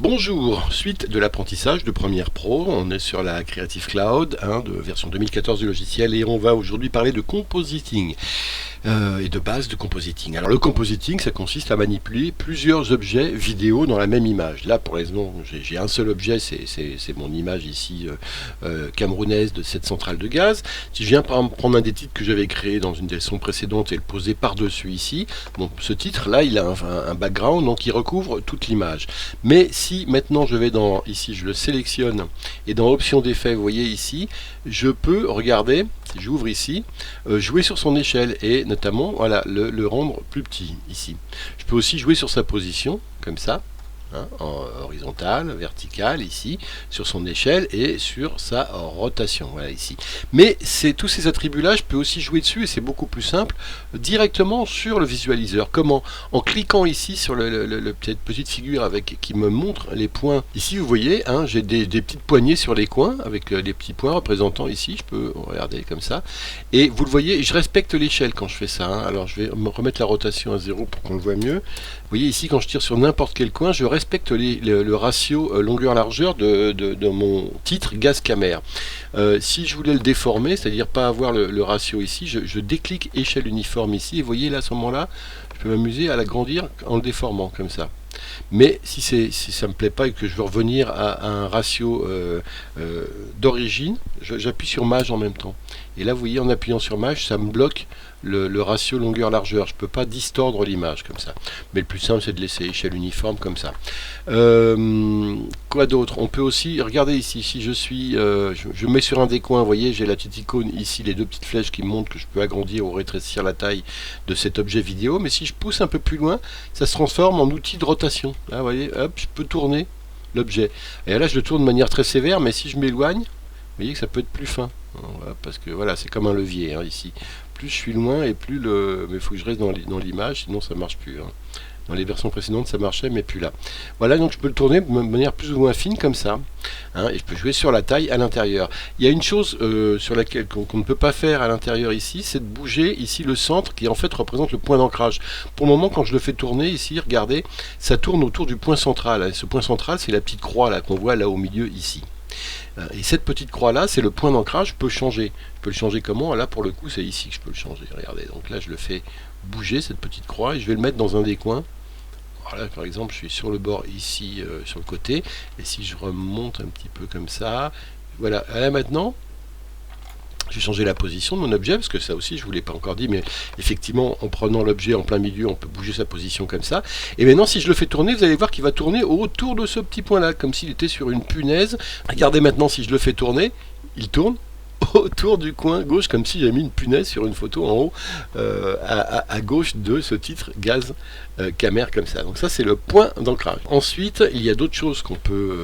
Bonjour, suite de l'apprentissage de Premiere Pro, on est sur la Creative Cloud de version 2014 du logiciel et on va aujourd'hui parler de compositing et de base de compositing. Alors le compositing, ça consiste à manipuler plusieurs objets vidéo dans la même image. Là pour l'instant j'ai un seul objet, c'est mon image ici camerounaise de cette centrale de gaz. Si je viens prendre un des titres que j'avais créé dans une des leçons précédentes et le poser par-dessus ici, bon, ce titre là il a un background donc il recouvre toute l'image. Mais si maintenant je vais dans, ici je le sélectionne et dans options d'effet, vous voyez ici, je peux regarder, si j'ouvre ici, jouer sur son échelle et notamment voilà, le rendre plus petit ici. Je peux aussi jouer sur sa position, comme ça, en horizontale, verticale ici, sur son échelle et sur sa rotation, voilà ici. Mais tous ces attributs-là, je peux aussi jouer dessus et c'est beaucoup plus simple, directement sur le visualiseur. Comment? En cliquant ici sur le petite figure qui me montre les points. Ici, vous voyez, j'ai des petites poignées sur les coins, avec les petits points représentant ici, je peux regarder comme ça. Et vous le voyez, je respecte l'échelle quand je fais ça. Alors je vais me remettre la rotation à 0 pour qu'on le voit mieux. Vous voyez ici, quand je tire sur n'importe quel coin, je respecte le ratio longueur-largeur de mon titre gaz camère. Si je voulais le déformer, c'est-à-dire pas avoir le ratio ici, je déclique échelle uniforme ici, et vous voyez là à ce moment-là, je peux m'amuser à l'agrandir en le déformant comme ça. Mais si ça me plaît pas et que je veux revenir à un ratio d'origine, j'appuie sur Maj en même temps. Et là, vous voyez, en appuyant sur Maj, ça me bloque le ratio longueur-largeur. Je ne peux pas distordre l'image comme ça. Mais le plus simple, c'est de laisser échelle uniforme comme ça. Quoi d'autre? On peut aussi, regardez ici, si je mets sur un des coins, vous voyez, j'ai la petite icône ici, les deux petites flèches qui me montrent que je peux agrandir ou rétrécir la taille de cet objet vidéo. Mais si je pousse un peu plus loin, ça se transforme en outil de rotation. Là, vous voyez, hop, je peux tourner l'objet. Et là, je le tourne de manière très sévère, mais si je m'éloigne, vous voyez que ça peut être plus fin. Parce que voilà, c'est comme un levier ici. Plus je suis loin et plus mais il faut que je reste dans l'image, sinon ça marche plus. Dans les versions précédentes ça marchait, mais plus là. Voilà, donc je peux le tourner de manière plus ou moins fine comme ça. Et je peux jouer sur la taille à l'intérieur. Il y a une chose sur laquelle qu'on ne peut pas faire à l'intérieur ici, c'est de bouger ici le centre qui en fait représente le point d'ancrage. Pour le moment, quand je le fais tourner ici, regardez, ça tourne autour du point central. Ce point central, c'est la petite croix là qu'on voit là au milieu ici. Et cette petite croix là, c'est le point d'ancrage. Je peux changer. Je peux le changer comment? Là pour le coup c'est ici que je peux le changer. Regardez, donc là je le fais bouger cette petite croix et je vais le mettre dans un des coins. Voilà, par exemple je suis sur le bord ici, sur le côté, et si je remonte un petit peu comme ça, voilà, là maintenant je vais changer la position de mon objet, parce que ça aussi je ne vous l'ai pas encore dit, mais effectivement en prenant l'objet en plein milieu, on peut bouger sa position comme ça. Et maintenant si je le fais tourner, vous allez voir qu'il va tourner autour de ce petit point là, comme s'il était sur une punaise. Regardez maintenant si je le fais tourner, il tourne autour du coin gauche, comme si j'avais mis une punaise sur une photo en haut, à gauche de ce titre gaz camère comme ça. Donc ça c'est le point d'ancrage. Ensuite il y a d'autres choses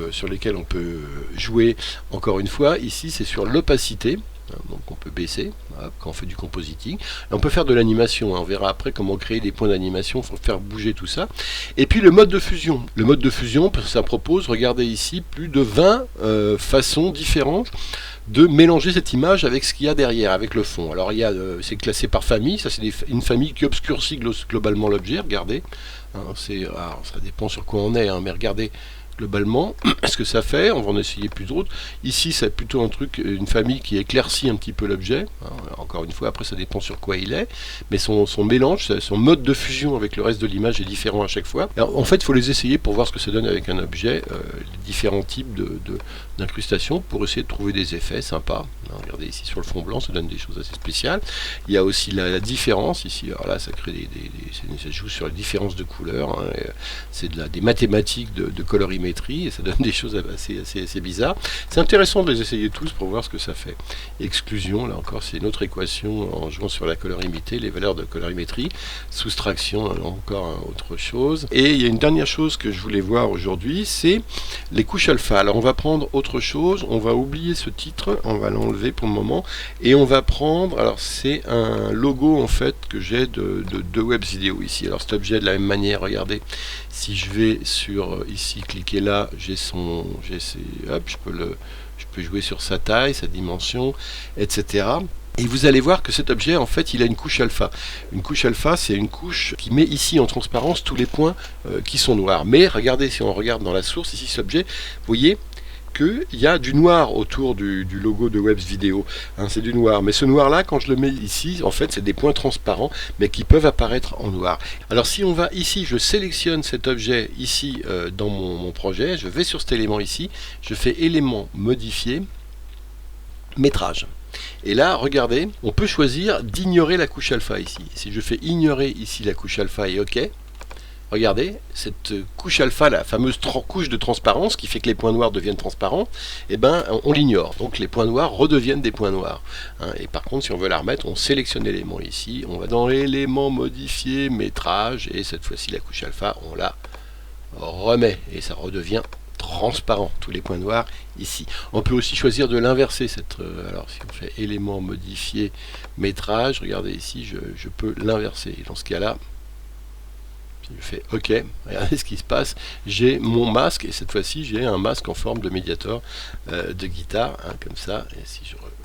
sur lesquelles on peut jouer. Encore une fois, ici c'est sur l'opacité. Donc on peut baisser quand on fait du compositing. Et on peut faire de l'animation, on verra après comment créer des points d'animation, il faut faire bouger tout ça. Et puis le mode de fusion. Le mode de fusion, ça propose, regardez ici, plus de 20 façons différentes de mélanger cette image avec ce qu'il y a derrière, avec le fond. Alors c'est classé par famille, ça c'est une famille qui obscurcit globalement l'objet, regardez. Ça dépend sur quoi on est, mais regardez globalement ce que ça fait. On va en essayer plus d'autres. Ici c'est plutôt une famille qui éclaircit un petit peu l'objet. Encore une fois, après ça dépend sur quoi il est, mais son mélange, son mode de fusion avec le reste de l'image est différent à chaque fois. Alors, en fait il faut les essayer pour voir ce que ça donne avec un objet, les différents types d'incrustation, pour essayer de trouver des effets sympas. Regardez ici sur le fond blanc, ça donne des choses assez spéciales. Il y a aussi la différence ici. Alors là ça crée ça joue sur les différences de couleurs, c'est des mathématiques de colorimétrie, et ça donne des choses assez bizarres. C'est intéressant de les essayer tous pour voir ce que ça fait. Exclusion, là encore c'est une autre équation en jouant sur la colorimétrie, les valeurs de colorimétrie. Soustraction, là encore autre chose. Et il y a une dernière chose que je voulais voir aujourd'hui, c'est les couches alpha. Alors on va prendre autre chose, on va oublier ce titre, on va l'enlever pour le moment, et on va prendre, alors c'est un logo en fait que j'ai de web vidéo ici. Alors cet objet de la même manière, regardez, si je vais sur ici, cliquer là, hop, je peux jouer sur sa taille, sa dimension, etc. Et vous allez voir que cet objet, en fait, il a une couche alpha. Une couche alpha, c'est une couche qui met ici en transparence tous les points qui sont noirs. Mais regardez, si on regarde dans la source, ici, cet objet, vous voyez qu'il y a du noir autour du logo de Webs Vidéo. Hein, c'est du noir. Mais ce noir-là, quand je le mets ici, en fait, c'est des points transparents, mais qui peuvent apparaître en noir. Alors, si on va ici, je sélectionne cet objet ici dans mon projet, je vais sur cet élément ici, je fais élément modifier, métrage. Et là, regardez, on peut choisir d'ignorer la couche alpha ici. Si je fais ignorer ici la couche alpha et OK, regardez, cette couche alpha, la fameuse couche de transparence qui fait que les points noirs deviennent transparents, eh ben, on l'ignore. Donc les points noirs redeviennent des points noirs. Hein, et par contre, si on veut la remettre, on sélectionne l'élément ici, on va dans l'élément modifier, métrage, et cette fois-ci, la couche alpha, on la remet et ça redevient transparent, tous les points noirs ici. On peut aussi choisir de l'inverser. Alors si on fait élément modifier métrage, regardez ici, je peux l'inverser. Dans ce cas-là, si je fais OK, regardez ce qui se passe. J'ai mon masque et cette fois-ci j'ai un masque en forme de médiator de guitare, hein, comme ça. Et si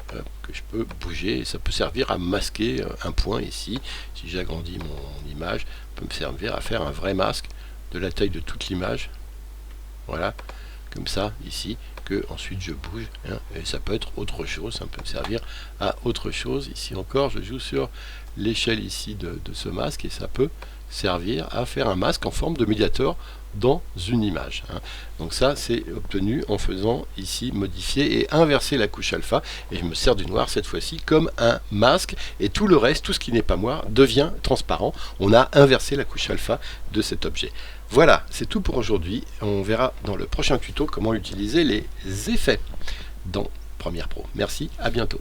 que je peux bouger, et ça peut servir à masquer un point ici. Si j'agrandis mon image, ça peut me servir à faire un vrai masque de la taille de toute l'image. Voilà, comme ça, ici, que ensuite je bouge, hein, et ça peut être autre chose, ça peut me servir à autre chose. Ici encore, je joue sur l'échelle ici de ce masque, et ça peut servir à faire un masque en forme de médiator dans une image. Hein. Donc ça, c'est obtenu en faisant ici modifier et inverser la couche alpha, et je me sers du noir cette fois-ci comme un masque, et tout le reste, tout ce qui n'est pas noir, devient transparent. On a inversé la couche alpha de cet objet. Voilà, c'est tout pour aujourd'hui. On verra dans le prochain tuto comment utiliser les effets dans Premiere Pro. Merci, à bientôt.